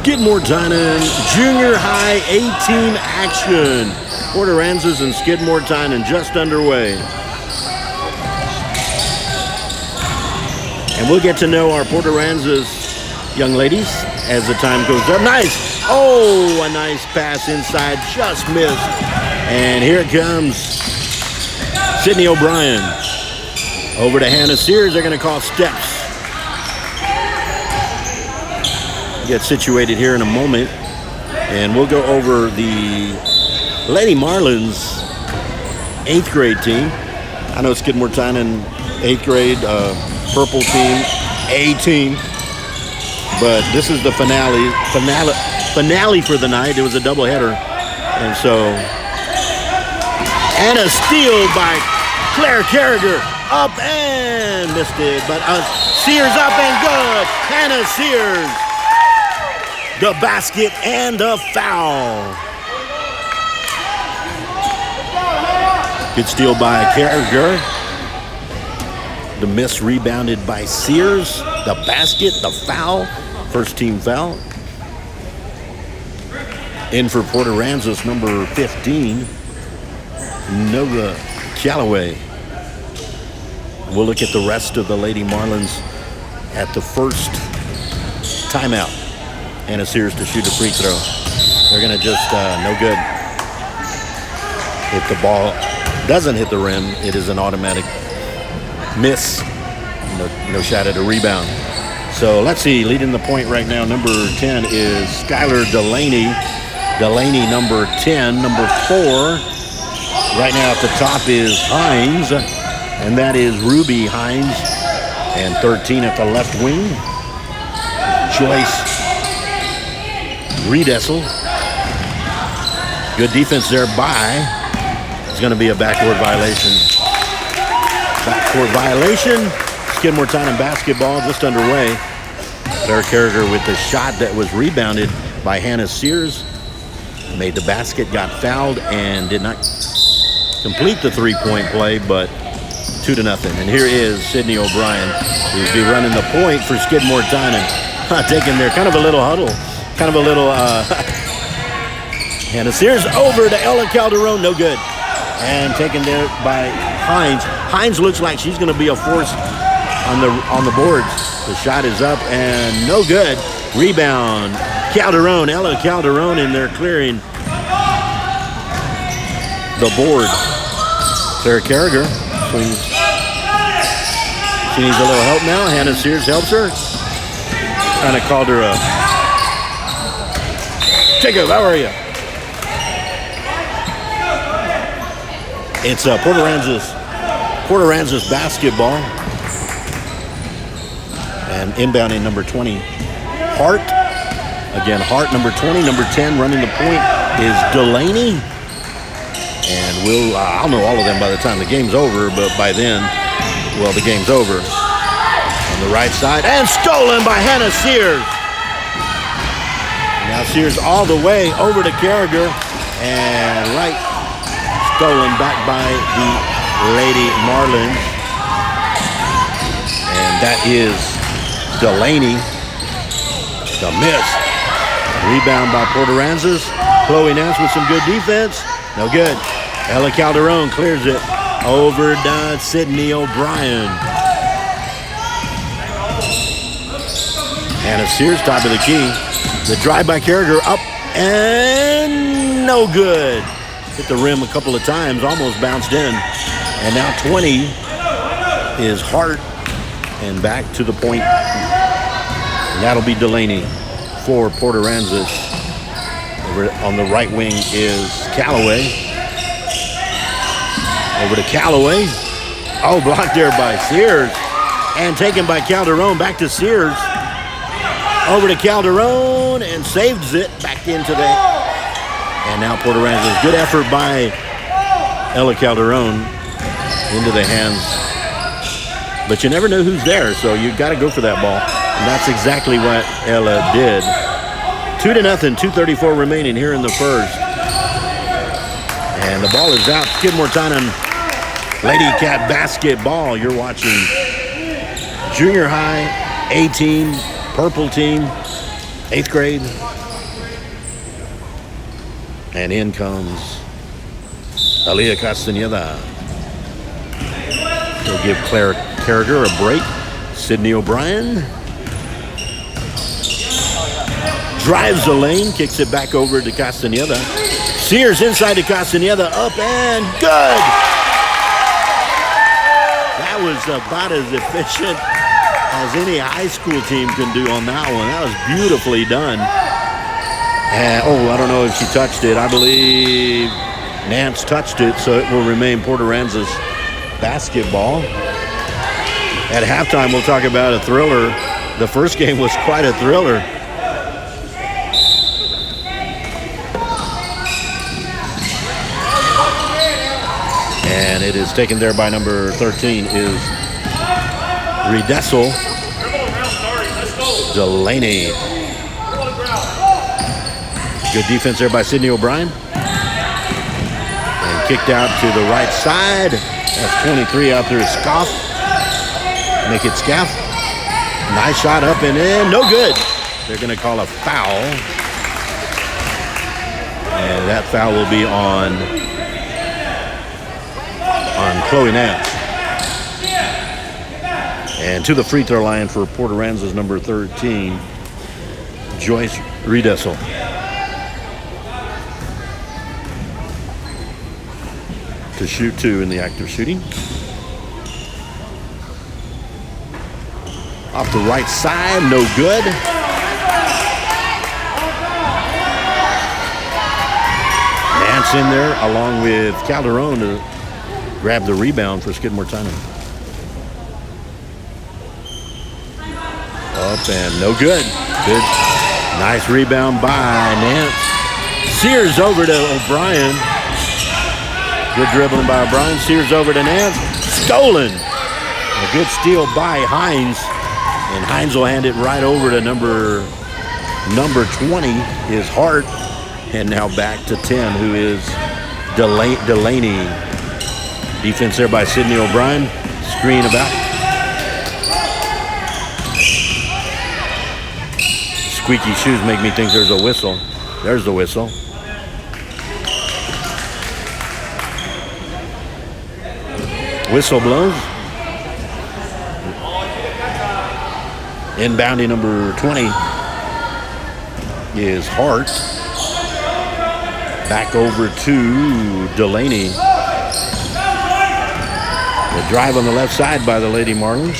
Skidmore-Tynan Junior High A-Team action. Aransas and Skidmore-Tynan just underway. And we'll get to know our Aransas young ladies as the time goes up. Nice. Oh, a nice pass inside. Just missed. And here it comes. Sydney O'Brien. Over to Hannah Sears. They're going to call steps. Get situated here in a moment. And we'll go over the Lady Marlins 8th grade team. I know Skidmore-Tynan 8th grade purple team, A team. But this is the finale for the night. It was a doubleheader. And so, and a steal by Claire Carragher. Up and missed it. But Sears up and good. Hannah Sears. The basket and the foul. Good steal by Carragher. The miss rebounded by Sears. The basket, the foul. First team foul. In for Aransas, number 15, Nova Callaway. We'll look at the rest of the Lady Marlins at the first timeout. Hannah Sears to shoot a free throw. They're going to just, no good. If the ball doesn't hit the rim, it is an automatic miss. No shot at a rebound. So let's see, leading the point right now, number 10 is Skylar Delaney. Delaney, number 10. Number 4, right now at the top is Hines, and that is Ruby Hines. And 13 at the left wing, Joyce Riedessel. Good defense there by. It's going to be a backcourt violation. Backcourt violation. Skidmore-Tynan basketball just underway. Claire Carragher with the shot that was rebounded by Hannah Sears. Made the basket, got fouled, and did not complete the three-point play, but 2-0. And here is Sydney O'Brien, who'll be running the point for Skidmore-Tynan. Taking their kind of a little huddle. Kind of a little, Hannah Sears over to Ella Calderon, no good. And taken there by Hines. Hines looks like she's going to be a force on the boards. The shot is up and no good. Rebound, Calderon, Ella Calderon in there clearing the board. Claire Carragher swings. She needs a little help now. Hannah Sears helps her. Kind of called her a Jacob, how are you? It's Aransas basketball. And inbounding number 20, Hart. Again, Hart, number 20. Number 10 running the point is Delaney. And I'll know all of them by the time the game's over, but by then, well, the game's over. On the right side, and stolen by Hannah Sears. Now Sears all the way over to Carragher, and right, stolen back by the Lady Marlins. And that is Delaney. The miss. Rebound by Aransas. Chloe Nance with some good defense. No good. Ella Calderon clears it over to Sydney O'Brien. Hannah Sears, top of the key. The drive by Carragher up and no good. Hit the rim a couple of times, almost bounced in. And now 20 is Hart, and back to the point. And that'll be Delaney for Aransas. Over on the right wing is Callaway. Over to Callaway. Oh, blocked there by Sears. And taken by Calderon. Back to Sears. Over to Calderon and saves it back into the. And now Aransas. Good effort by Ella Calderon into the hands. But you never know who's there, so you got to go for that ball. And that's exactly what Ella did. 2-0, 2:34 remaining here in the first. And the ball is out. Skidmore-Tynan Lady Cat basketball. You're watching junior high A team, purple team. 8th grade. And in comes Aaliyah Castaneda. He'll give Claire Carragher a break. Sydney O'Brien drives the lane, kicks it back over to Castaneda. Sears inside to Castaneda, up and good. That was about as efficient as any high school team can do on that one. That was beautifully done. And, I don't know if she touched it. I believe Nance touched it, so it will remain Port Aransas basketball. At halftime, we'll talk about a thriller. The first game was quite a thriller. And it is taken there by number 13 is Redessel Delaney. Good defense there by Sydney O'Brien. And kicked out to the right side. That's 23 out there. Scoff. Make it Scaff. Nice shot up and in. No good. They're going to call a foul. And that foul will be on Chloe Nance. And to the free throw line for Port Aransas number 13, Joyce Redessel. To shoot 2 in the act of shooting. Off the right side, no good. Nance in there along with Calderon to grab the rebound for Skidmore-Tynan. Up and no good. Good. Nice rebound by Nance. Sears over to O'Brien. Good dribbling by O'Brien. Sears over to Nance. Stolen. A good steal by Hines. And Hines will hand it right over to number 20 is Hart. And now back to 10, who is Delaney. Defense there by Sydney O'Brien. Screen about. Squeaky shoes make me think there's a whistle. There's the whistle. Whistle blows. Inbounding number 20 is Hart. Back over to Delaney. The drive on the left side by the Lady Marlins.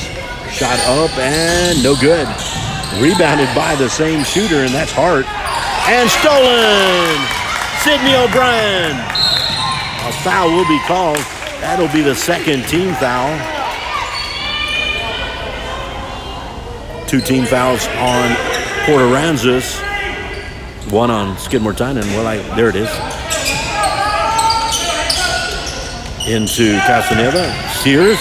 Shot up and no good. Rebounded by the same shooter, and that's Hart. And stolen! Sydney O'Brien. A foul will be called. That'll be the second team foul. 2 team fouls on Port Aransas. 1 on Skidmore-Tynan. There it is. Into Castaneda. Sears.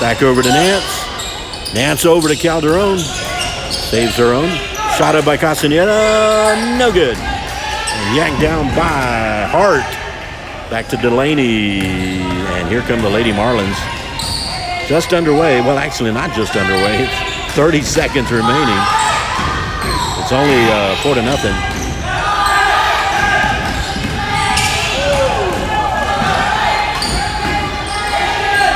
Back over to Nance. Nance over to Calderon. Saves her own. Shot up by Castaneda. No good. And yanked down by Hart. Back to Delaney. And here come the Lady Marlins. Just underway. Well, actually, not just underway. It's 30 seconds remaining. It's only 4-0.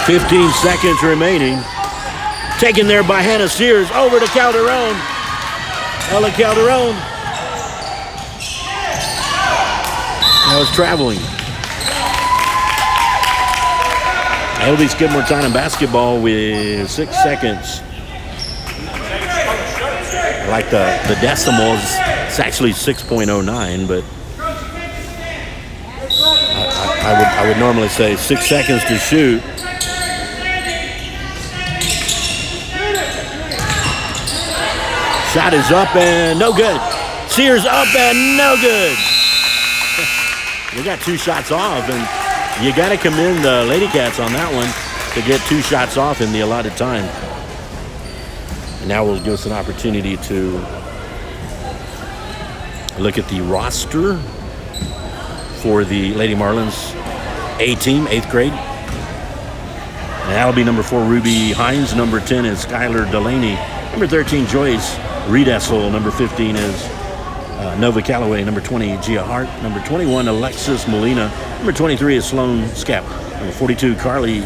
15 seconds remaining. Taken there by Hannah Sears. Over to Calderon. Ella Calderon. Now it's traveling. It'll be Skidmore-Tynan basketball with 6 seconds. I like the decimals. It's actually 6.09, but I would normally say 6 seconds to shoot. Shot is up and no good. Sears up and no good. We got 2 shots off, and you got to commend the Lady Cats on that one to get 2 shots off in the allotted time. And now will give us an opportunity to look at the roster for the Lady Marlins A team, 8th grade. And that'll be number 4, Ruby Hines. Number 10 is Skylar Delaney. Number 13, Joyce Redessel. Number 15 is Nova Callaway. Number 20, Gia Hart. Number 21, Alexis Molina. Number 23 is Sloan Scap. Number 42, Carly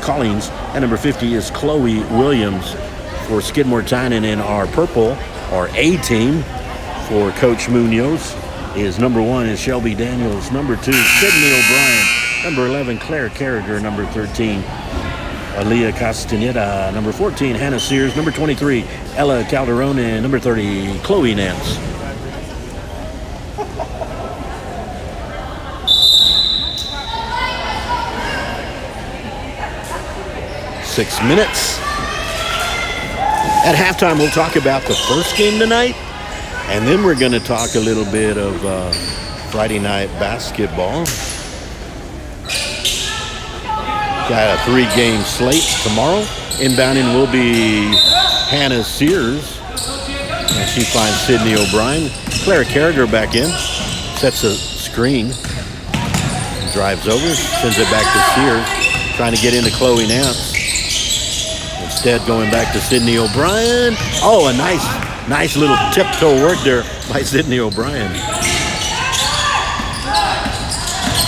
Collins. And number 50 is Chloe Williams. For Skidmore-Tynan in our purple, our A team, for Coach Munoz, is number 1 is Shelby Daniels. Number 2, Sydney O'Brien. Number 11, Claire Carragher. Number 13, Aaliyah Castaneda. Number 14, Hannah Sears. Number 23, Ella Calderon. And number 30, Chloe Nance. Six minutes. At halftime, we'll talk about the first game tonight, and then we're going to talk a little bit of Friday night basketball. Got a 3-game slate tomorrow. Inbounding will be Hannah Sears, and she finds Sydney O'Brien. Claire Carragher back in, sets a screen, drives over, sends it back to Sears, trying to get into Chloe Nance. Instead, going back to Sydney O'Brien. Oh, a nice little tiptoe work there by Sydney O'Brien.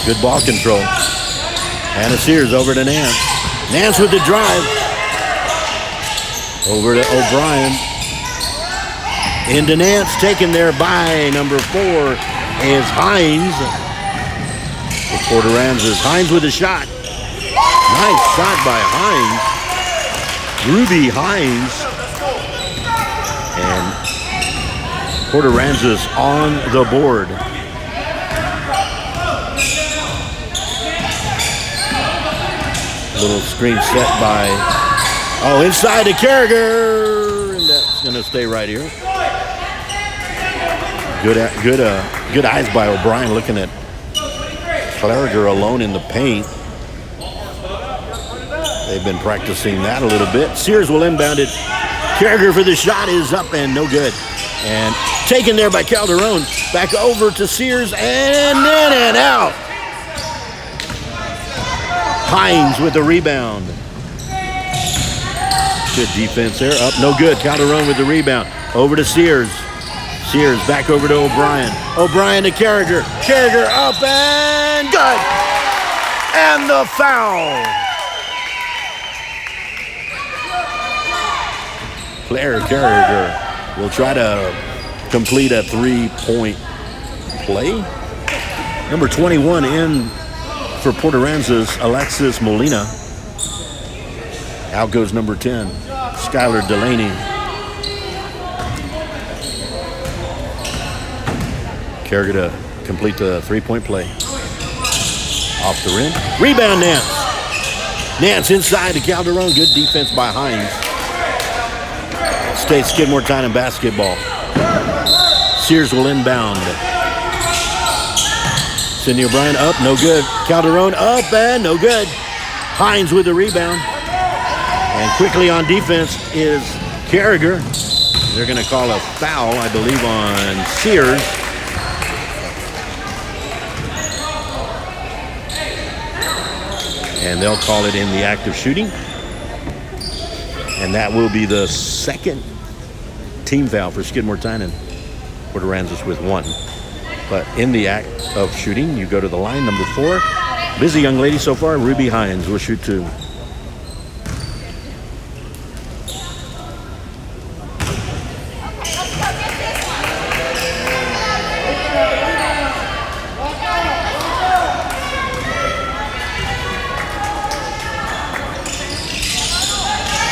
Good ball control. Hannah Sears over to Nance. Nance with the drive. Over to O'Brien. Into Nance, taken there by number 4 is Hines. For Aransas. Hines with a shot. Nice shot by Hines. Ruby Hines. And Aransas on the board. Little screen set by, inside to Carragher. And that's going to stay right here. Good eyes by O'Brien, looking at Carragher alone in the paint. They've been practicing that a little bit. Sears will inbound it. Carragher for the shot is up and no good. And taken there by Calderon. Back over to Sears and in and out. Hines with the rebound. Good defense there. Up, no good. Calderon with the rebound. Over to Sears. Sears back over to O'Brien. O'Brien to Carragher. Carragher up and good. And the foul. Claire Carragher will try to complete a 3-point play. Number 21 in for Aransas, Alexis Molina. Out goes number 10, Skylar Delaney. Carragher to complete the 3-point play. Off the rim. Rebound Nance. Nance inside to Calderon. Good defense by Hines. State Skidmore-Tynan basketball. Sears will inbound. Sydney O'Brien up, no good. Calderon up and no good. Hines with the rebound. And quickly on defense is Carragher. They're going to call a foul, I believe, on Sears. And they'll call it in the act of shooting. And that will be the second team foul for Skidmore-Tynan. Aransas with 1. But in the act of shooting, you go to the line, number 4. Busy young lady so far, Ruby Hines will shoot 2.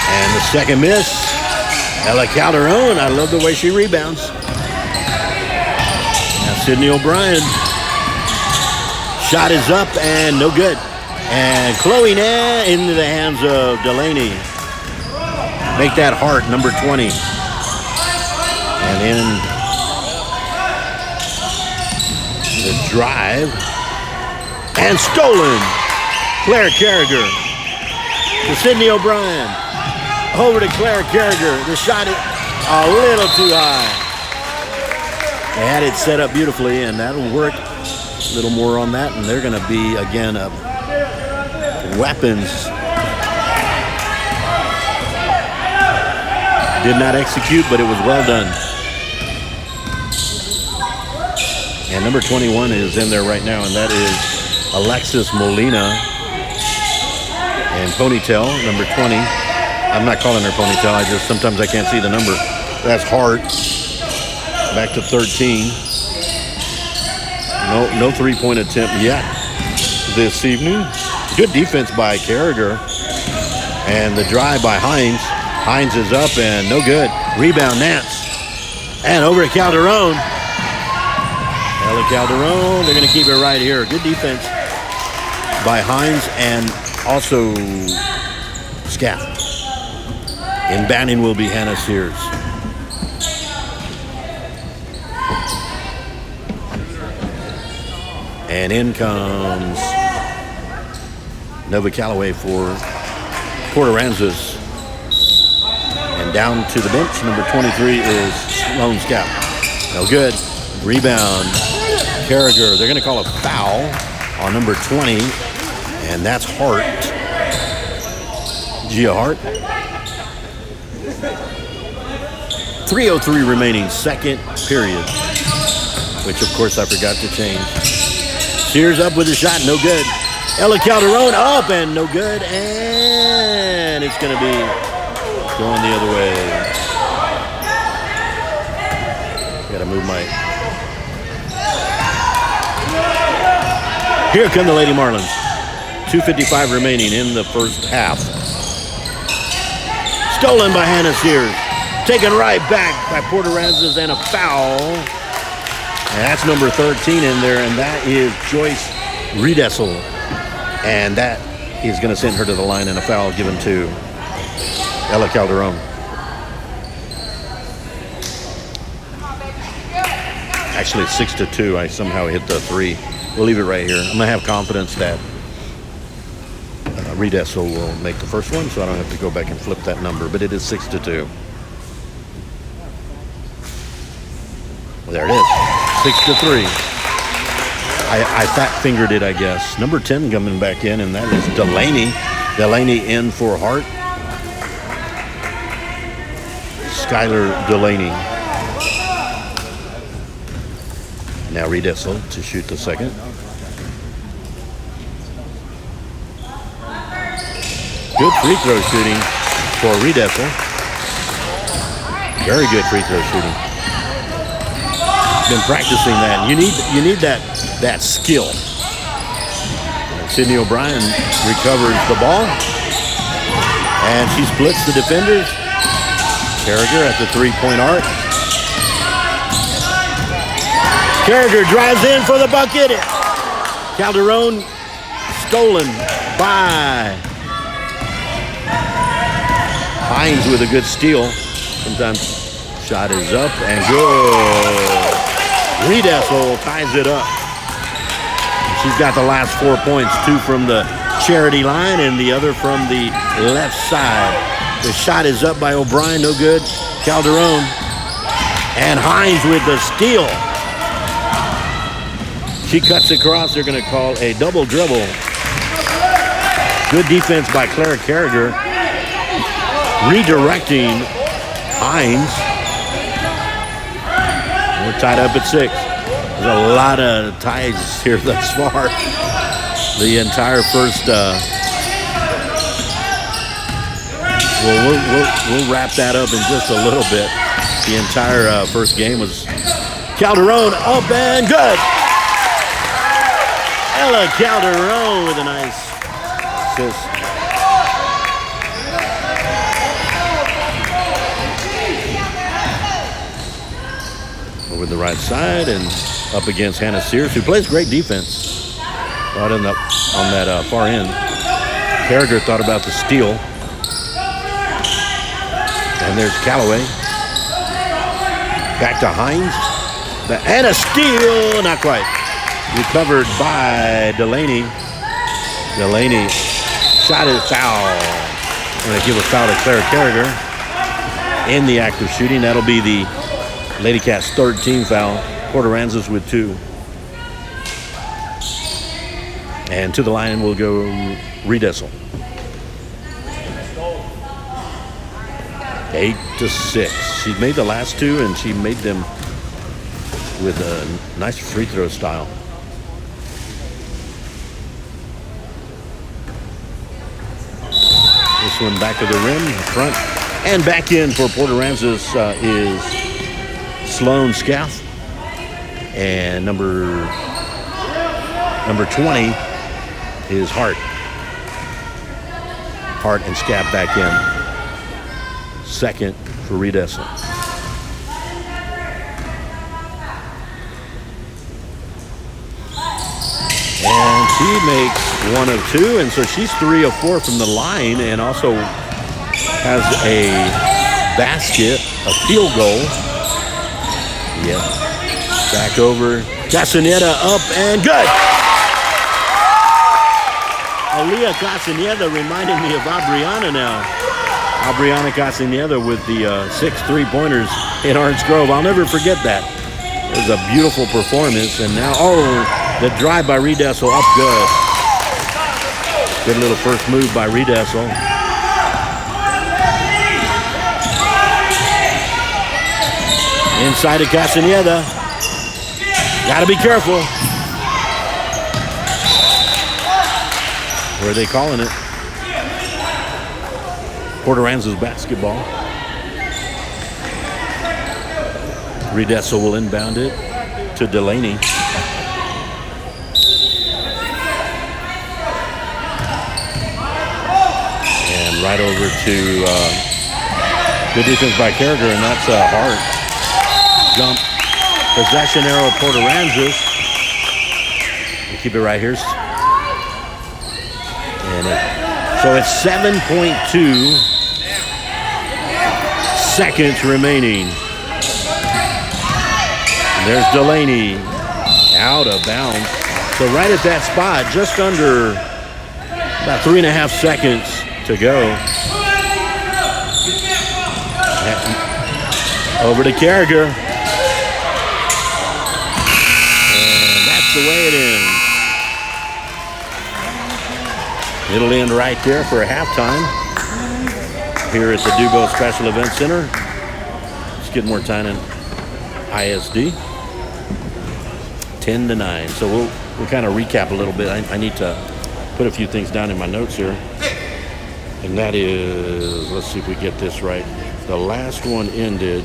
And the second miss. Ella Calderon, I love the way she rebounds. Now Sydney O'Brien. Shot is up and no good. And Chloe Nance into the hands of Delaney. Make that Hart, number 20. And in the drive. And stolen. Claire Carragher to Sydney O'Brien. Over to Claire Carragher. The shot is a little too high. They had it set up beautifully, and that'll work. A little more on that, and they're going to be, again, weapons. Did not execute, but it was well done. And number 21 is in there right now, and that is Alexis Molina. And ponytail, number 20. I'm not calling her ponytail. Sometimes I can't see the number. That's Hart. Back to 13. No three-point attempt yet this evening. Good defense by Carragher. And the drive by Hines. Hines is up and no good. Rebound, Nance. And over to Calderon. Ella Calderon, they're going to keep it right here. Good defense by Hines and also Scaff. Inbounding will be Hannah Sears. And in comes Nova Callaway for Port Aransas. And down to the bench, number 23 is Sloan Scaff. No good. Rebound. Carragher, they're going to call a foul on number 20, and that's Hart. Gia Hart. 3:03 remaining, second period, which of course I forgot to change. Sears up with a shot, no good. Ella Calderon up and no good, and it's going to be going the other way. Got to move my... Here come the Lady Marlins. 2:55 remaining in the first half. Stolen by Hannah Sears. Taken right back by Port Aransas and a foul. And that's number 13 in there, and that is Joyce Riedessel. And that is going to send her to the line, and a foul given to Ella Calderon. Actually, 6-2. I somehow hit the 3. We'll leave it right here. I'm going to have confidence that Riedessel will make the first one, so I don't have to go back and flip that number. But it is 6-2. Well, there it is. 6-3. I fat-fingered it, I guess. Number 10 coming back in, and that is Delaney. Delaney in for Hart. Skylar Delaney. Now Riedessel to shoot the second. Good free throw shooting for Riedessel. Very good free throw shooting. Been practicing that. You need that skill. Sydney O'Brien recovers the ball, and she splits the defenders. Carragher at the three-point arc. Carragher drives in for the bucket. Calderon stolen by Hines with a good steal. Sometimes shot is up and good. Riedessel ties it up. She's got the last 4 points, 2 from the charity line and the other from the left side. The shot is up by O'Brien, no good. Calderon and Hines with the steal. She cuts across. They're going to call a double dribble. Good defense by Clara Carragher. Redirecting Hines. We're tied up at 6. There's a lot of ties here thus far. The entire first... We'll wrap that up in just a little bit. The entire first game was Calderon up and good. Ella Calderon with a nice assist. Over the right side and up against Hannah Sears, who plays great defense. Right on that far end. Carragher thought about the steal. And there's Callaway. Back to Hines. And a steal, not quite. Recovered by Delaney. Delaney shot it, foul. I'm going to give a foul to Clara Carragher in the act of shooting. That'll be the Lady Cats' third team foul. Port Aransas with 2. And to the line will go Riedessel. 8-6. She made the last two, and she made them with a nice free throw style. This one back of the rim, front, and back in for Port Aransas is Sloan Scaff. And number 20 is Hart. Hart and Scaff back in. Second for Reed Essel. And she makes 1 of 2, and so she's 3 of 4 from the line, and also has a basket, a field goal. Yeah. Back over. Castaneda up and good. Aaliyah Castaneda reminded me of Aubriana now. Aubriana Castaneda with the 6 3-pointers in Orange Grove. I'll never forget that. It was a beautiful performance. And now, the drive by Reed Essel up good. Good little first move by Reed Essel. Inside of Castaneda. Got to be careful. Where are they calling it? Port Aransas basketball. Reed Essel will inbound it to Delaney. And right over to good defense by Carragher, and that's Hart. Jump. Possession arrow of Port Aransas. We'll keep it right here. So it's 7.2 seconds remaining. There's Delaney out of bounds. So right at that spot, just under about 3.5 seconds to go. Over to Carragher. And that's the way it ends. It'll end right there for a halftime here at the Dubo Special Event Center, Skidmore-Tynan ISD, 10-9. So we'll kind of recap a little bit. I need to put a few things down in my notes here, and that is, let's see if we get this right. The last one ended.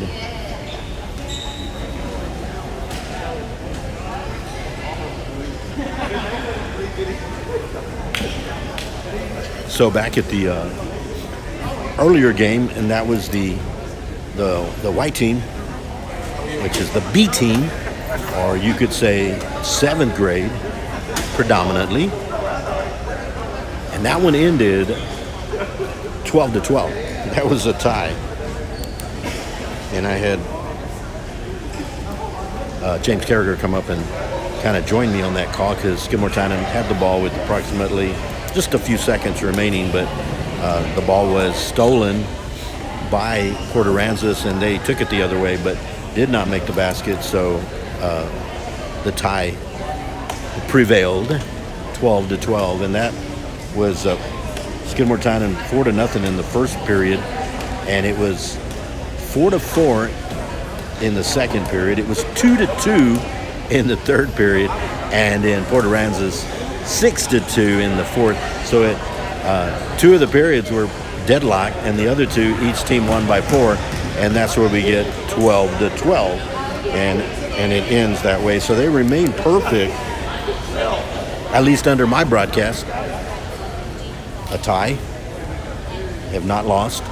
So back at the earlier game, and that was the white team, which is the B team, or you could say 7th grade, predominantly. And that one ended 12-12. That was a tie. And I had James Carragher come up and kind of join me on that call, because Skidmore-Tynan had the ball with approximately just a few seconds remaining, but the ball was stolen by Port Aransas, and they took it the other way, but did not make the basket. So the tie prevailed, 12-12, and that was Skidmore-Tynan 4-0 in the first period, and it was 4-4 in the second period. It was 2-2 in the third period, and then Port Aransas 6-2 in the fourth. So two of the periods were deadlocked, and the other two, each team won by 4, and that's where we get 12-12, and it ends that way. So they remain perfect, at least under my broadcast. A tie, have not lost,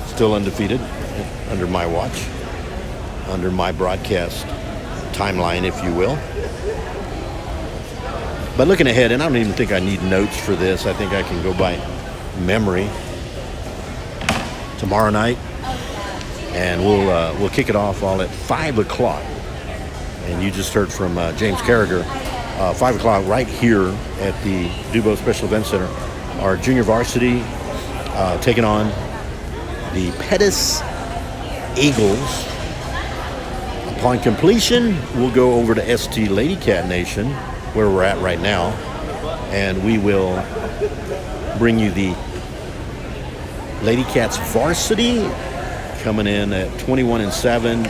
still undefeated under my watch, under my broadcast timeline, if you will. But looking ahead, and I don't even think I need notes for this. I think I can go by memory. Tomorrow night, and we'll kick it off all at 5 o'clock. And you just heard from James Carragher. 5 o'clock right here at the Dubo Special Event Center. Our junior varsity taking on the Pettis Eagles. Upon completion, we'll go over to ST Lady Cat Nation, where we're at right now, and we will bring you the Lady Cats varsity coming in at 21-7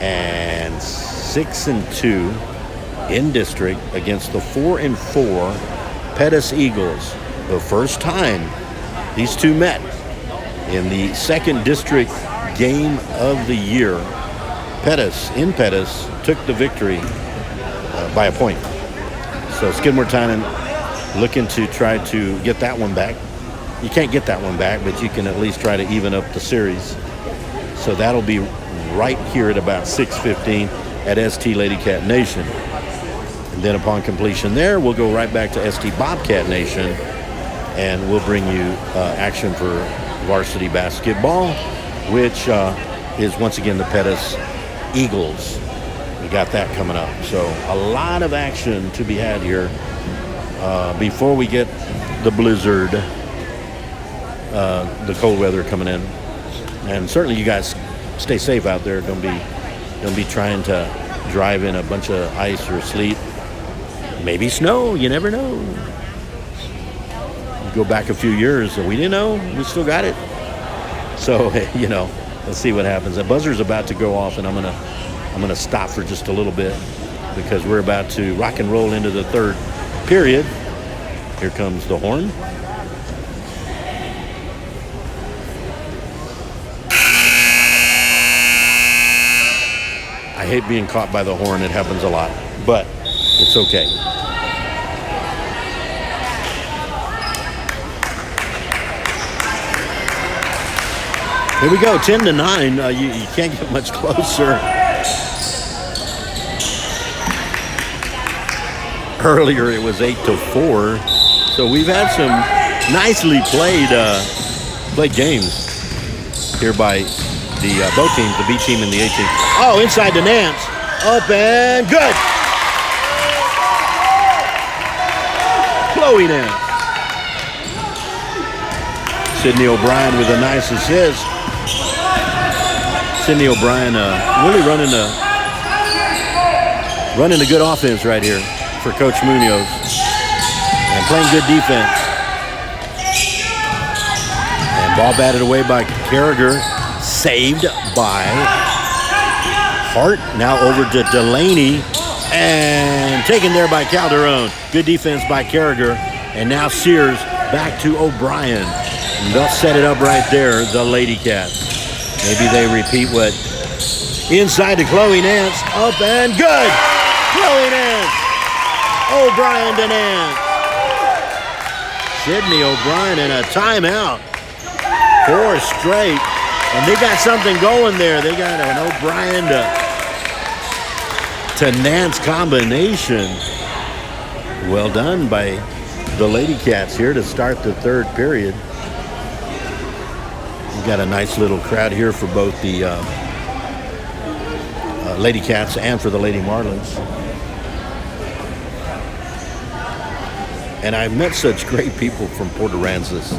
and 6-2 in district against the 4-4 Pettis Eagles. The first time these two met in the second district game of the year. Pettis took the victory by a point. So Skidmore-Tynan looking to try to get that one back. You can't get that one back, but you can at least try to even up the series. So that'll be right here at about 6:15 at ST Lady Cat Nation. And then upon completion there, we'll go right back to ST Bobcat Nation, and we'll bring you action for varsity basketball, which is once again the Pettis Eagles. We got that coming up. So a lot of action to be had here before we get the blizzard, the cold weather coming in. And certainly you guys stay safe out there. Don't be trying to drive in a bunch of ice or sleet. Maybe snow, you never know. You go back a few years, we didn't know, we still got it. So, let's see what happens. The buzzer's about to go off, and I'm gonna stop for just a little bit because we're about to rock and roll into the third period. Here comes the horn. I hate being caught by the horn. It happens a lot, but it's okay. Here we go, 10-9. You can't get much closer. Earlier it was 8-4. So we've had some nicely played games here by the both teams, the B team and the A team. Oh, inside to Nance. Up and good. Chloe Nance. Sydney O'Brien with a nice assist. Sydney O'Brien really running a good offense right here for Coach Munoz and playing good defense. And ball batted away by Carragher, saved by Hart. Now over to Delaney and taken there by Calderon. Good defense by Carragher. And now Sears back to O'Brien. And they'll set it up right there, the Lady Cats. Maybe they repeat what inside to Chloe Nance. Up and good. Chloe Nance. O'Brien to Nance. Sydney O'Brien in a timeout. 4 straight. And they got something going there. They got an O'Brien to Nance combination. Well done by the Lady Cats here to start the third period. We got a nice little crowd here for both the Lady Cats and for the Lady Marlins. And I've met such great people from Port Aransas.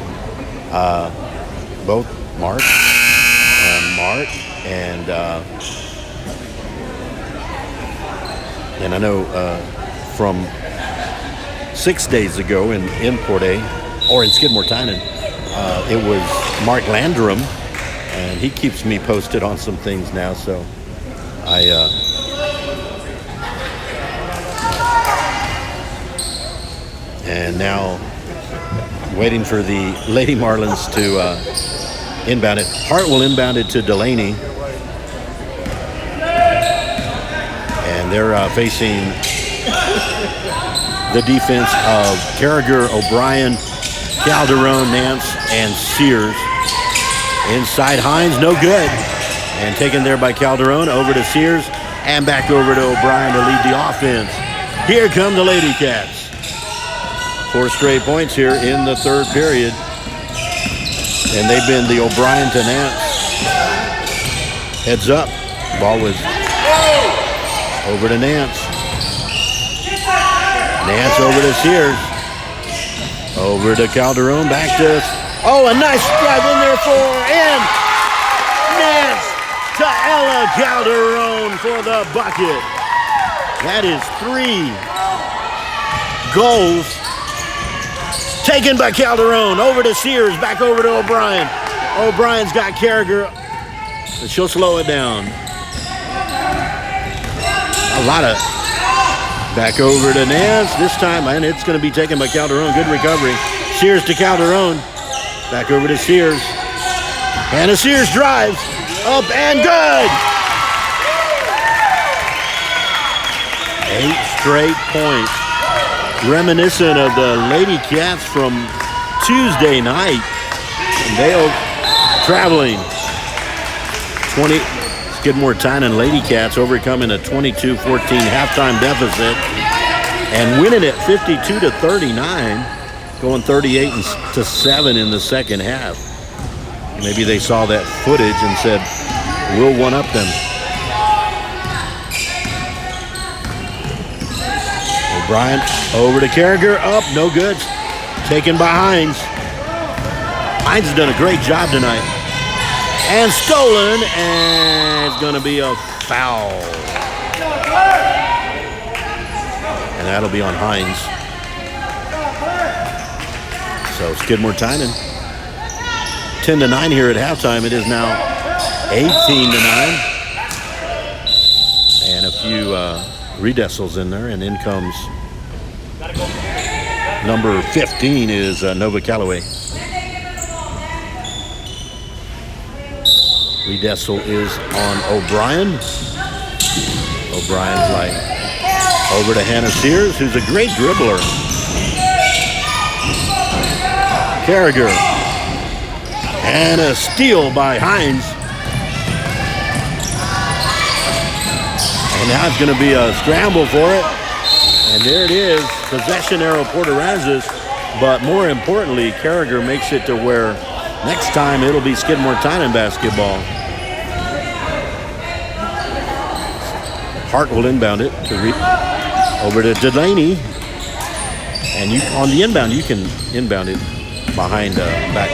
Both Mark and I know from 6 days ago in Port A, or in Skidmore-Tynan, it was Mark Landrum, and he keeps me posted on some things now, so and now waiting for the Lady Marlins to inbound it. Hart will inbound it to Delaney. And they're facing the defense of Carragher, O'Brien, Calderon, Nance, and Sears. Inside Hines, no good. And taken there by Calderon, over to Sears, and back over to O'Brien to lead the offense. Here come the Lady Cats. 4 straight points here in the third period. And they've been the O'Brien to Nance. Heads up. Ball was over to Nance. Nance over to Sears. Over to Calderon. Back to... Oh, a nice drive in there and Nance to Ella Calderon for the bucket. That is 3 goals. Taken by Calderon, over to Sears, back over to O'Brien. O'Brien's got Carragher She'll slow it down. A lot of back over to Nance this time, and it's going to be taken by Calderon. Good recovery. Sears to Calderon. Back over to Sears. Hannah Sears drives up and good. 8 straight points. Reminiscent of the Lady Cats from Tuesday night. They traveling. 20 Skidmore-Tynan Lady Cats overcoming a 22-14 halftime deficit and winning it 52-39, going 38-7 in the second half. Maybe they saw that footage and said, we'll one-up them. O'Brien over to Carragher, up, no good. Taken by Hines. Hines has done a great job tonight. And stolen, and it's going to be a foul. And that'll be on Hines. So Skidmore-Tynan, 10-9 here at halftime. It is now 18-9. And a few redecils in there, and in comes number 15 is Nova Callaway. Redecil is on O'Brien. O'Brien's like over to Hannah Sears, who's a great dribbler. Carragher. And a steal by Hines. And now it's going to be a scramble for it. And there it is. Possession arrow, Port Aransas. But more importantly, Carragher makes it to where next time it'll be Skidmore-Tynan basketball. Hart will inbound it to over to Delaney. And you on the inbound, you can inbound it behind back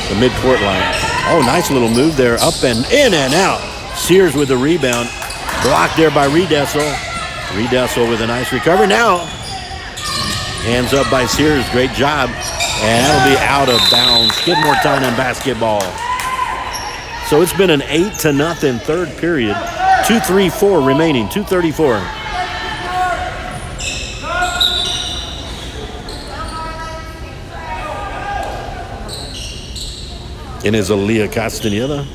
the mid-court line. Oh, nice little move there. Up and in and out. Sears with the rebound. Blocked there by Redecil. Redecil with a nice recovery. Now, hands up by Sears. Great job. And that'll be out of bounds. Skidmore-Tynan basketball. So it's been an 8-0 third period. 2:34 remaining. 2:34. In is Aaliyah Castaneda,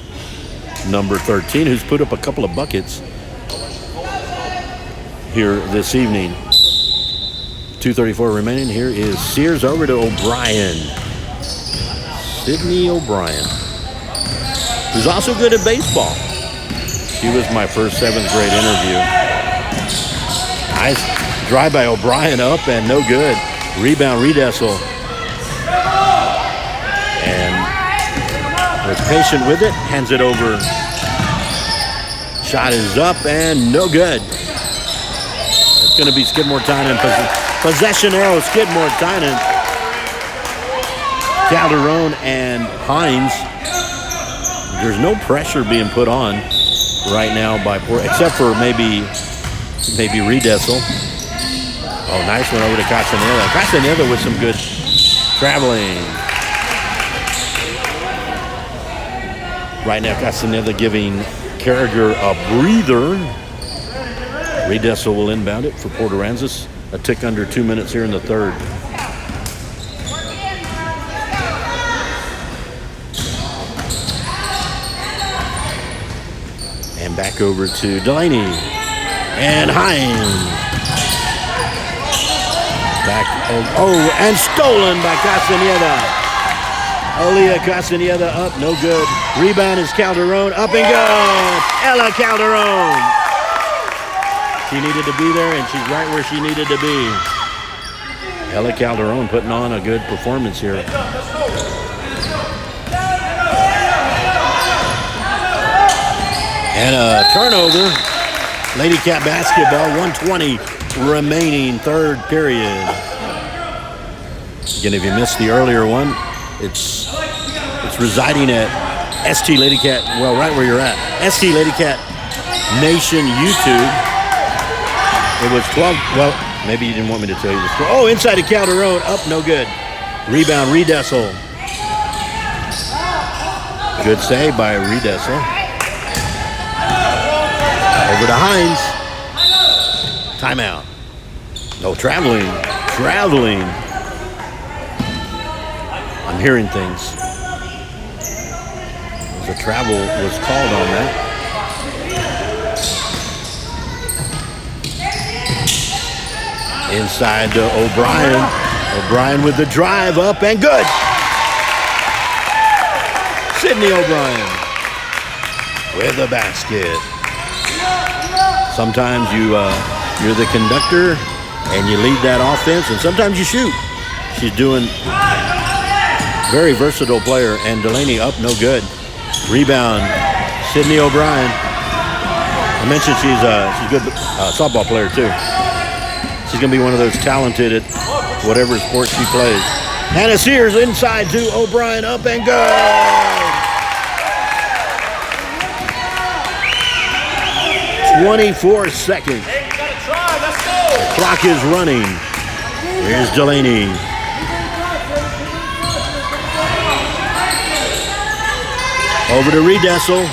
number 13, who's put up a couple of buckets here this evening. 2:34 remaining. Here is Sears over to O'Brien. Sydney O'Brien, who's also good at baseball. She was my first 7th grade interview. Nice drive by O'Brien, up and no good. Rebound Redecil. And was patient with it, hands it over. Shot is up and no good. It's going to be Skidmore-Tynan. Possession arrow, Skidmore-Tynan. Calderon and Hines. There's no pressure being put on right now by Port, except for maybe Redecil. Oh, nice one over to Castaneda. Castaneda with some good traveling. Right now, Castaneda giving Carragher a breather. Redecil will inbound it for Port Aransas. A tick under 2 minutes here in the third. And back over to Delaney. And Hines. Back. Oh, and stolen by Castaneda. Aaliyah Castaneda up, no good. Rebound is Calderon, up and good. Ella Calderon. She needed to be there, and she's right where she needed to be. Ella Calderon putting on a good performance here. And a turnover. Lady Cat basketball, 1:20 remaining, third period. Again, if you missed the earlier one, it's residing at ST Lady Cat, well, right where you're at. ST Lady Cat Nation YouTube. It was 12, well, maybe you didn't want me to tell you the score. Oh, inside of Calderon, up, no good. Rebound, Redecil. Good save by Redecil. Over to Hines. Timeout. No, traveling. I'm hearing things. The travel was called on that. Inside to O'Brien. O'Brien with the drive up and good. Sidney O'Brien with the basket. Sometimes you're the conductor and you lead that offense, and sometimes you shoot. She's doing very versatile player, and Delaney up, no good. Rebound, Sidney O'Brien. I mentioned she's a good softball player too. She's gonna be one of those talented at whatever sport she plays. Hannah Sears inside to O'Brien, up and good. 24 seconds. The clock is running. Here's Delaney. Over to Redessel.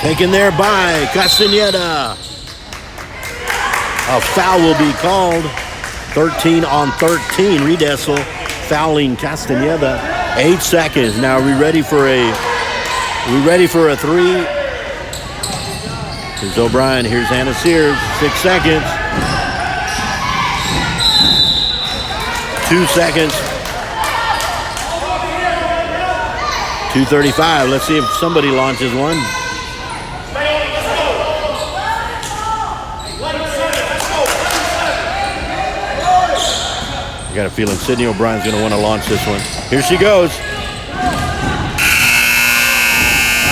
Taken there by Castaneda. A foul will be called. 13 on 13. Redessel fouling Castaneda. 8 seconds. Now are we ready for a three? Here's O'Brien. Here's Hannah Sears. 6 seconds. 2 seconds. 2:35. Let's see if somebody launches one. I got a feeling Sidney O'Brien's going to want to launch this one. Here she goes.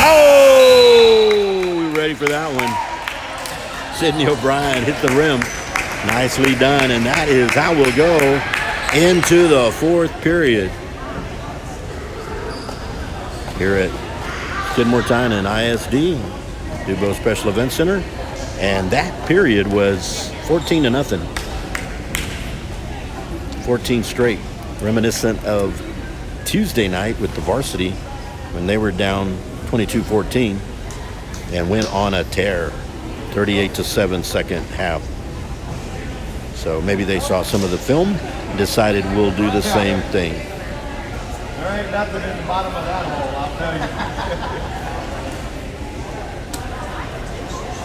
Oh, we ready for that one. Sidney O'Brien hit the rim. Nicely done, and that is how we'll go into the fourth period here at Skidmore-Tynan ISD, Dubois Special Event Center, and that period was 14-0. 14 straight, reminiscent of Tuesday night with the varsity when they were down 22-14 and went on a tear, 38-7 second half. So maybe they saw some of the film and decided we'll do the same thing. There ain't nothing in the bottom of that hole, I'll tell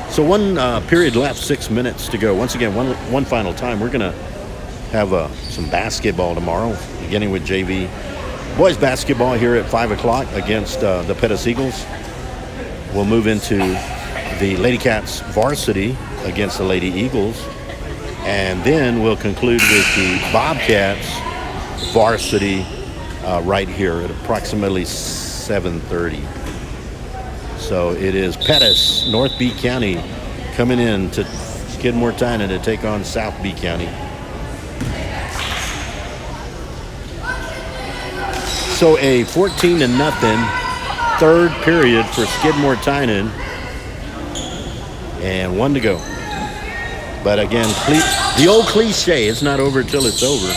you. So one period left, 6 minutes to go. Once again, one final time. We're going to have some basketball tomorrow, beginning with JV. Boys basketball here at 5 o'clock against the Pettis Eagles. We'll move into the Lady Cats varsity against the Lady Eagles. And then we'll conclude with the Bobcats varsity right here at approximately 7:30. So it is Pettis, North B County, coming in to Skidmore-Tynan to take on South B County. So a 14-0 third period for Skidmore-Tynan, and 1 to go. But again, the old cliche, it's not over till it's over.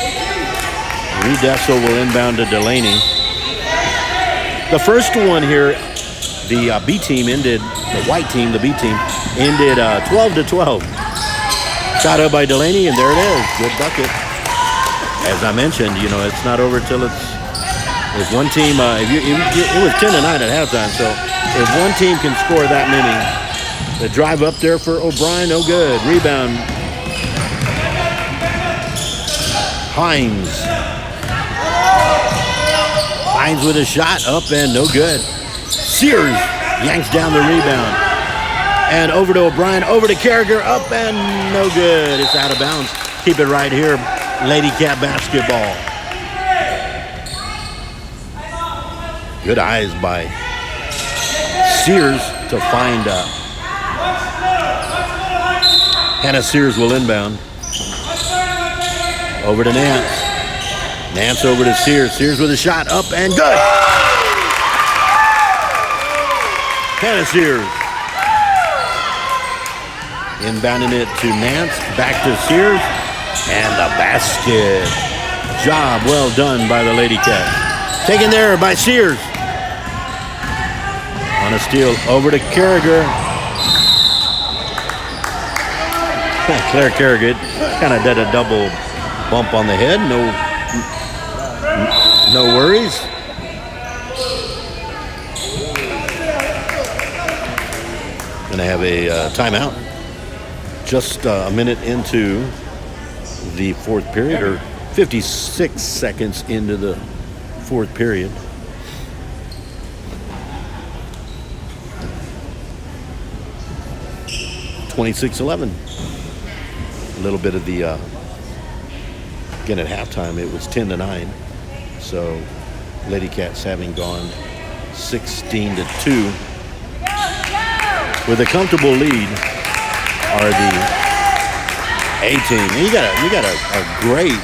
Redessel will inbound to Delaney. The first one here, the B team ended, the white team, the B team, ended 12-12. Shot up by Delaney, and there it is. Good bucket. As I mentioned, it's not over till if one team, it was 10-9 at halftime, so if one team can score that many, the drive up there for O'Brien, no good. Rebound. Hines with a shot, up and no good. Sears yanks down the rebound. And over to O'Brien, over to Carragher, up and no good. It's out of bounds. Keep it right here, Lady Cat basketball. Good eyes by Sears to find Hannah Sears will inbound. Over to Nance. Nance over to Sears. Sears with a shot, up and good. Hannah Sears. Inbounding it to Nance. Back to Sears. And the basket. Job well done by the Lady Cats. Taken there by Sears. On a steal over to Carragher. Claire Carrigan kind of did a double bump on the head. No worries. Going to have a timeout. Just a minute into the fourth period, or 56 seconds into the fourth period. (26-11). A little bit of the again at halftime it was 10-9. So Lady Cats having gone 16-2 with a comfortable lead are the A team. And you got a great.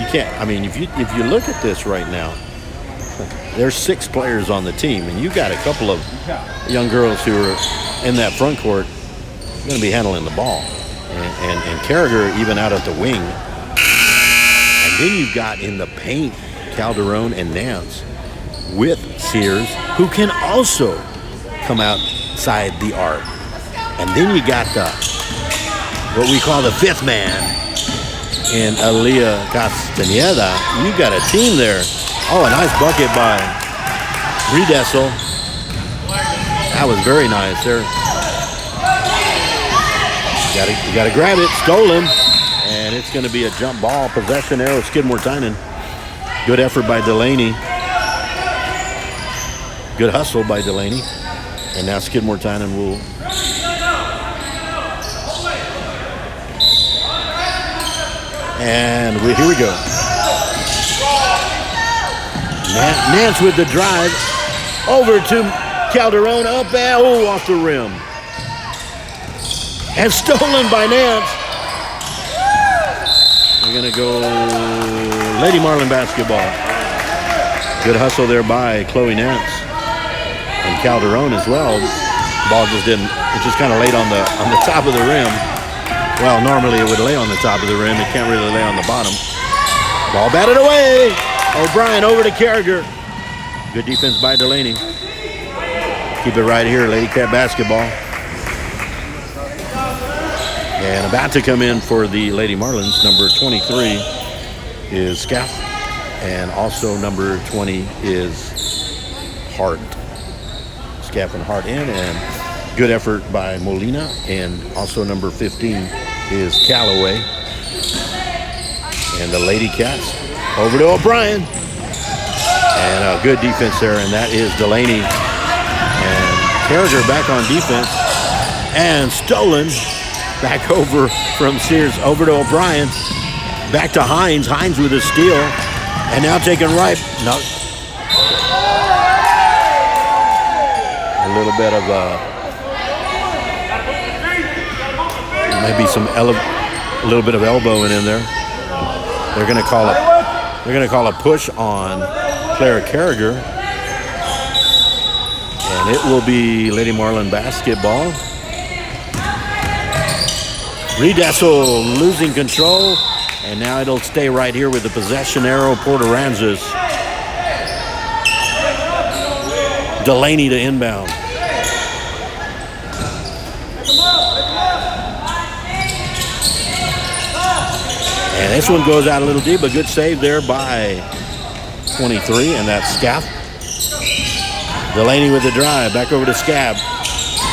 You can't. I mean, if you look at this right now, there's 6 players on the team, and you got a couple of young girls who are in that front court going to be handling the ball, and Carragher even out at the wing. And then you've got in the paint Calderon and Nance with Sears, who can also come outside the arc. And then you got what we call the fifth man in Aaliyah Castaneda. You got a team there. Oh, a nice bucket by Redessel. That was very nice there. You got to grab it. Stolen. And it's going to be a jump ball. Possession arrow, Skidmore-Tynan. Good effort by Delaney. Good hustle by Delaney. And now Skidmore-Tynan will... And here we go. Nance with the drive. Over to Calderon. Up and off the rim. And stolen by Nance. We're going to go Lady Marlin basketball. Good hustle there by Chloe Nance. And Calderon as well. Ball just didn't, it just kind of laid on the top of the rim. Well, normally it would lay on the top of the rim. It can't really lay on the bottom. Ball batted away. O'Brien over to Carragher. Good defense by Delaney. Keep it right here, Lady Cat basketball. And about to come in for the Lady Marlins, number 23 is Scaff. And also number 20 is Hart. Scaff and Hart in, and good effort by Molina. And also number 15 is Callaway. And the Lady Cats over to O'Brien. And a good defense there, and that is Delaney. And Carragher back on defense. And stolen. Back over from Sears, over to O'Brien. Back to Hines. Hines with a steal. And now taken right. No. A little bit of maybe a little bit of elbowing in there. They're going to call a push on Clara Carragher. And it will be Lady Marlin basketball. Redessel losing control, and now it'll stay right here with the possession arrow. Aransas. Delaney to inbound. And this one goes out a little deep, a good save there by 23, and that's Scaff. Delaney with the drive, back over to Scab.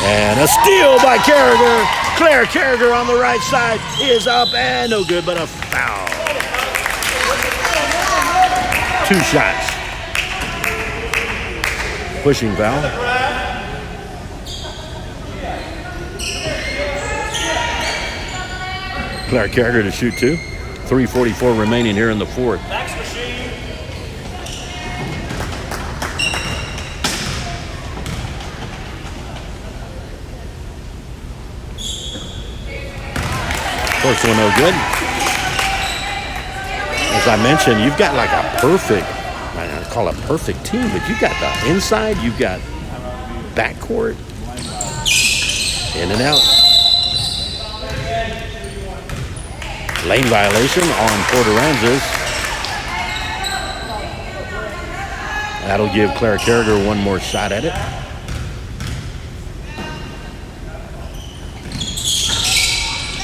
And a steal by Carragher. Claire Carragher on the right side is up and no good, but a foul. 2 shots. Pushing foul. Claire Carragher to shoot 2. 3:44 remaining here in the fourth. First one no good. As I mentioned, you've got like a perfect, I call it perfect team, but you've got the inside, you've got backcourt, in and out. Lane violation on Aransas. That'll give Clara Carragher one more shot at it.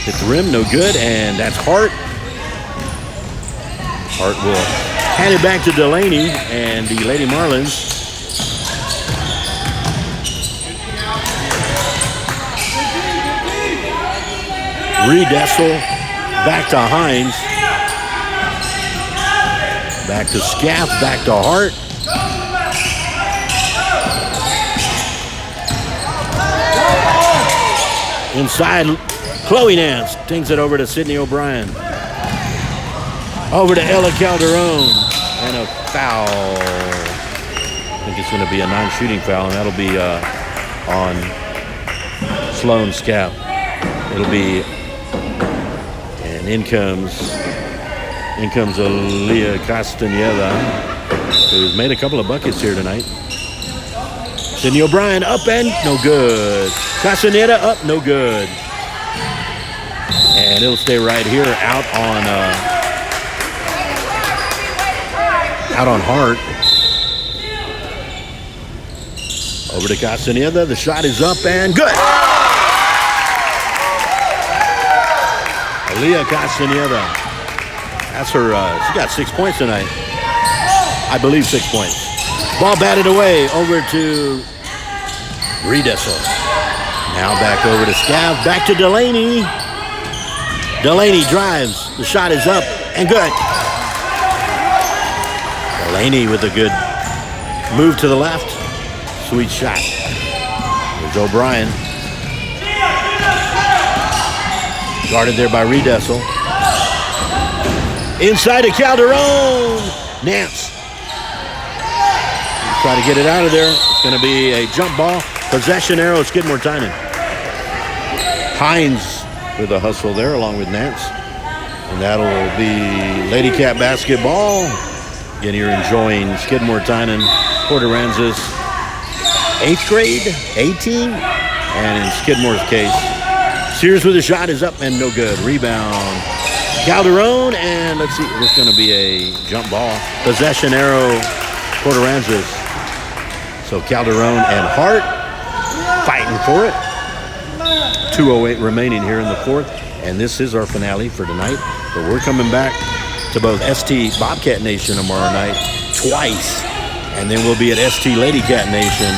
Hit the rim, no good, and that's Hart. Hart will hand it back to Delaney and the Lady Marlins. Redessel, back to Hines. Back to Scaff, back to Hart. Inside, Chloe Nance takes it over to Sydney O'Brien. Over to Ella Calderon. And a foul. I think it's going to be a non-shooting foul, and that'll be on Sloan Scaff. It'll be, and in comes Aaliyah Castaneda, who's made a couple of buckets here tonight. Sydney O'Brien up and no good. Castaneda up, no good. And it'll stay right here out on Hart. Over to Castaneda. The shot is up and good. Aaliyah Castaneda. That's her. She got 6 points tonight. I believe 6 points. Ball batted away over to Redessel. Now back over to Scav. Back to Delaney. Delaney drives. The shot is up and good. Delaney with a good move to the left. Sweet shot. Here's O'Brien. Guarded there by Redessel. Inside to Calderon. Nance. Try to get it out of there. It's going to be a jump ball. Possession arrow, Skidmore-Tynan. Hines with a hustle there along with Nance. And that'll be Lady Cat basketball. Again, you're enjoying Skidmore-Tynan, Port Aransas, 8th grade, 18. And in Skidmore's case, Sears with a shot is up and no good. Rebound. Calderon, and let's see, there's going to be a jump ball. Possession arrow, Port Aransas. So Calderon and Hart fighting for it. 2:08 remaining here in the fourth, and this is our finale for tonight. But we're coming back to both ST Bobcat Nation tomorrow night twice, and then we'll be at ST Lady Cat Nation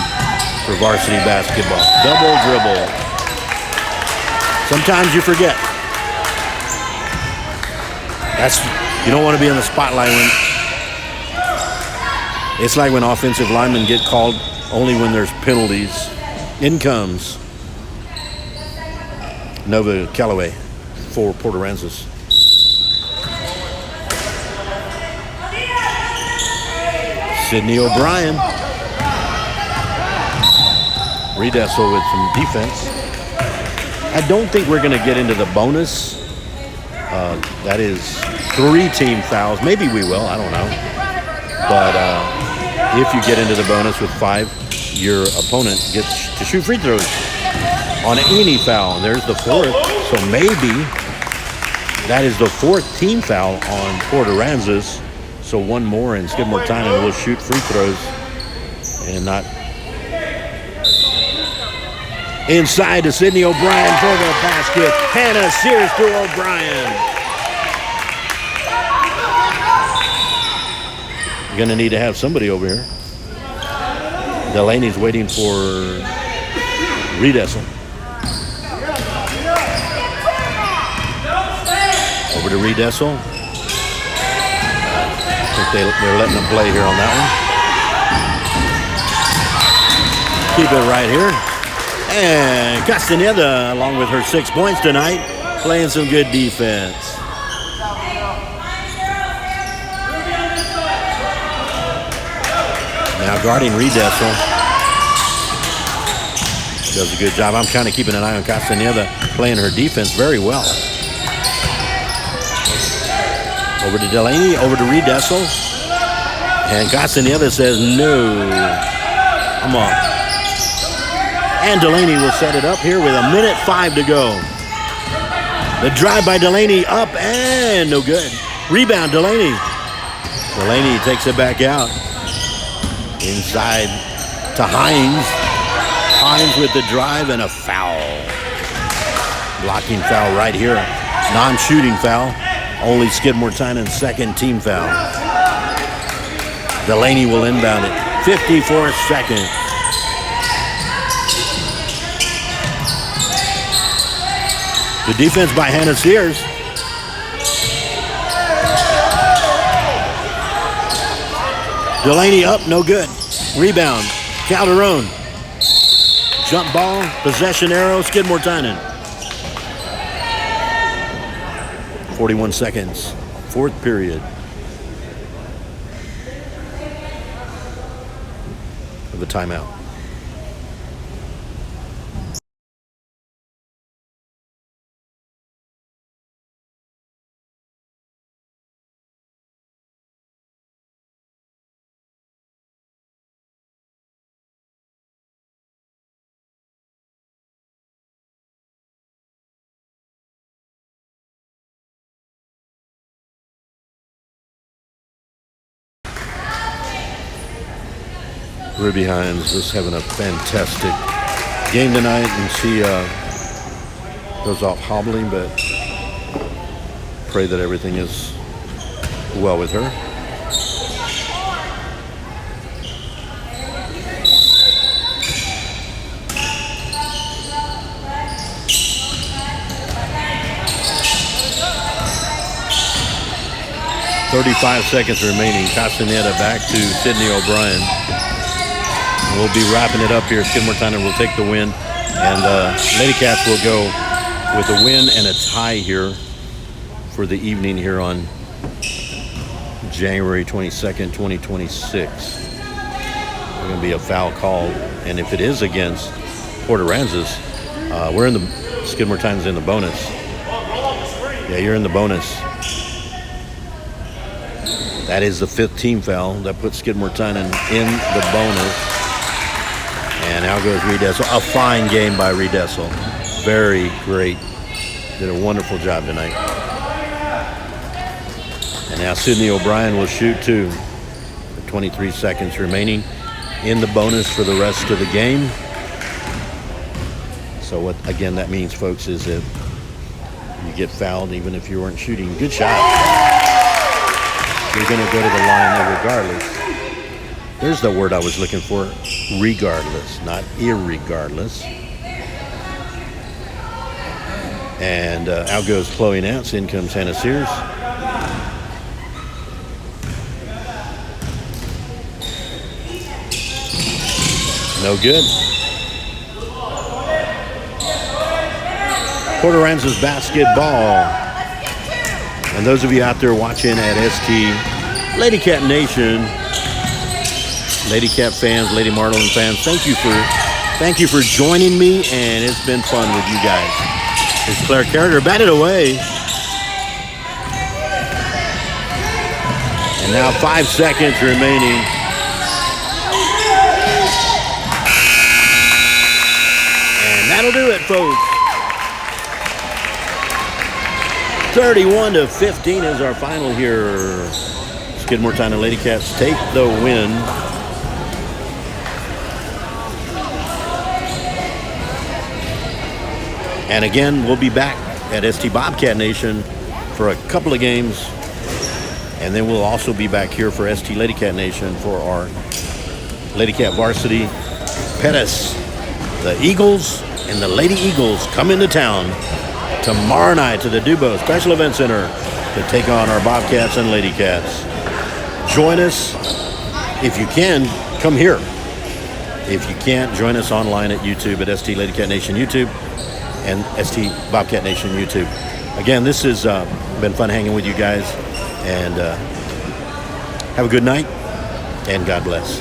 for varsity basketball. Double dribble. Sometimes you forget. You don't want to be in the spotlight when it's like when offensive linemen get called only when there's penalties. In comes Nova Callaway for Port Aransas. Sydney O'Brien. Redessel with some defense. I don't think we're going to get into the bonus. That is 3 team fouls. Maybe we will. I don't know. But if you get into the bonus with 5, your opponent gets to shoot free throws on any foul. And there's the 4th. So maybe that is the 4th team foul on Port Aransas. So 1 more, and Skidmore-Tynan will shoot free throws and not. Inside to Sydney O'Brien for the basket. Hannah Sears to O'Brien. You're going to need to have somebody over here. Delaney's waiting for Redessel. Over to Redessel. I think they're letting them play here on that one. Keep it right here. And Castaneda, along with her 6 points tonight, playing some good defense. Now guarding Redessel. Does a good job. I'm kind of keeping an eye on Castaneda, playing her defense very well. Over to Delaney, over to Redessel. And Castaneda says no. I'm off. And Delaney will set it up here with 1:05 to go. The drive by Delaney up and no good. Rebound, Delaney. Delaney takes it back out. Inside to Hines. Hines with the drive and a foul. Blocking foul right here. Non-shooting foul. Only Skidmore-Tynan's second team foul. Delaney will inbound it. 54 seconds. The defense by Hannah Sears. Delaney up, no good. Rebound, Calderon. Jump ball, possession arrow, Skidmore-Tynan. 41 seconds, fourth period of a timeout. Ruby Hines is having a fantastic game tonight, and she goes off hobbling, but pray that everything is well with her. "35 seconds remaining. Castaneda back to Sydney O'Brien. We'll be wrapping it up here. Skidmore-Tynan will take the win, and Lady Cats will go with a win and a tie here for the evening here on January 22nd, 2026. There's going to be a foul called, and if it is against Port Aransas, we're in the Skidmore-Tynan's in the bonus. Yeah, you're in the bonus. That is the fifth team foul that puts Skidmore-Tynan in the bonus. And out goes Reed Dessel. A fine game by Reed Dessel. Very great. Did a wonderful job tonight. And now Sydney O'Brien will shoot two. With 23 seconds remaining in the bonus for the rest of the game. So what, again, that means, folks, is that you get fouled even if you weren't shooting. Good shot. You're going to go to the line regardless. There's the word I was looking for. Regardless, not irregardless. And out goes Chloe Nance. In comes Hannah Sears. No good. Port Aransas basketball. And those of you out there watching at ST Lady Cat Nation, Lady Cat fans, Lady Marlins fans, thank you for joining me, and it's been fun with you guys. It's Claire Carriger, batted away. And now 5 seconds remaining. And that'll do it, folks. 31-15 is our final here. Skidmore-Tynan Lady Cats take the win. And again, we'll be back at ST Bobcat Nation for a couple of games. And then we'll also be back here for ST Lady Cat Nation for our Lady Cat Varsity Pettis. The Eagles and the Lady Eagles come into town tomorrow night to the Dubo Special Event Center to take on our Bobcats and Lady Cats. Join us. If you can, come here. If you can't, join us online at YouTube at ST Lady Cat Nation YouTube and ST Bobcat Nation YouTube. Again, this has been fun hanging with you guys, and have a good night, and God bless.